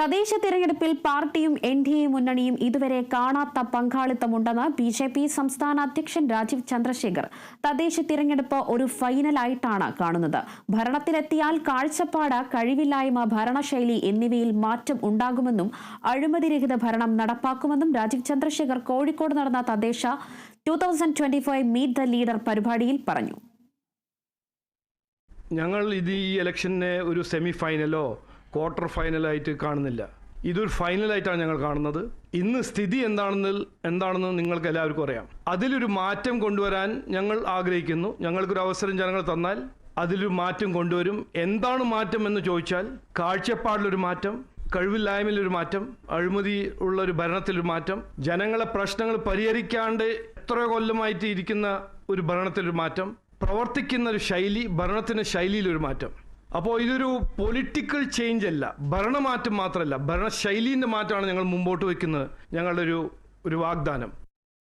തദ്ദേശ തിരഞ്ഞെടുപ്പിൽ പാർട്ടിയും എൻഡിഎ മുന്നണിയും ഇതുവരെ കാണാത്ത പങ്കാളിത്തമുണ്ടെന്ന് ബിജെപി സംസ്ഥാന അധ്യക്ഷൻ രാജീവ് ചന്ദ്രശേഖർ തദ്ദേശ തിരഞ്ഞെടുപ്പ് ഒരു ഫൈനലായിട്ടാണ് കാണുന്നത്. ഭരണത്തിലെത്തിയാൽ കാഴ്ചപ്പാട്, കഴിവില്ലായ്മ, ഭരണശൈലി എന്നിവയിൽ മാറ്റം ഉണ്ടാകുമെന്നും അഴിമതിരഹിത ഭരണം നടപ്പാക്കുമെന്നും രാജീവ് ചന്ദ്രശേഖർ കോഴിക്കോട് നടന്ന തദ്ദേശ 2025 മീറ്റ് ദ ലീഡർ പരിപാടിയിൽ പറഞ്ഞു. ഞങ്ങൾ ഈ ഇലക്ഷനെ ഒരു സെമി ഫൈനലോ ക്വാർട്ടർ ഫൈനലായിട്ട് കാണുന്നില്ല. ഇതൊരു ഫൈനലായിട്ടാണ് ഞങ്ങൾ കാണുന്നത്. ഇന്ന് സ്ഥിതി എന്താണെന്ന് നിങ്ങൾക്ക് എല്ലാവർക്കും അറിയാം. അതിലൊരു മാറ്റം കൊണ്ടുവരാൻ ഞങ്ങൾ ആഗ്രഹിക്കുന്നു. ഞങ്ങൾക്കൊരു അവസരം ജനങ്ങൾ തന്നാൽ അതിലൊരു മാറ്റം കൊണ്ടുവരും. എന്താണ് മാറ്റം എന്ന് ചോദിച്ചാൽ, കാഴ്ചപ്പാടിലൊരു മാറ്റം, കഴിവില്ലായ്മയിലൊരു മാറ്റം, അഴിമതി ഉള്ളൊരു ഭരണത്തിലൊരു മാറ്റം, ജനങ്ങളെ പ്രശ്നങ്ങൾ പരിഹരിക്കാണ്ട് എത്ര കൊല്ലമായിട്ട് ഇരിക്കുന്ന ഒരു ഭരണത്തിലൊരു മാറ്റം, പ്രവർത്തിക്കുന്ന ഒരു ശൈലി, ഭരണത്തിൻ്റെ ശൈലിയിലൊരു മാറ്റം. അപ്പോൾ ഇതൊരു പൊളിറ്റിക്കൽ ചേഞ്ച് അല്ല, ഭരണമാറ്റം മാത്രമല്ല, ഭരണശൈലീൻ്റെ മാറ്റമാണ് ഞങ്ങൾ മുമ്പോട്ട് വയ്ക്കുന്നത്. ഞങ്ങളുടെ ഒരു വാഗ്ദാനം.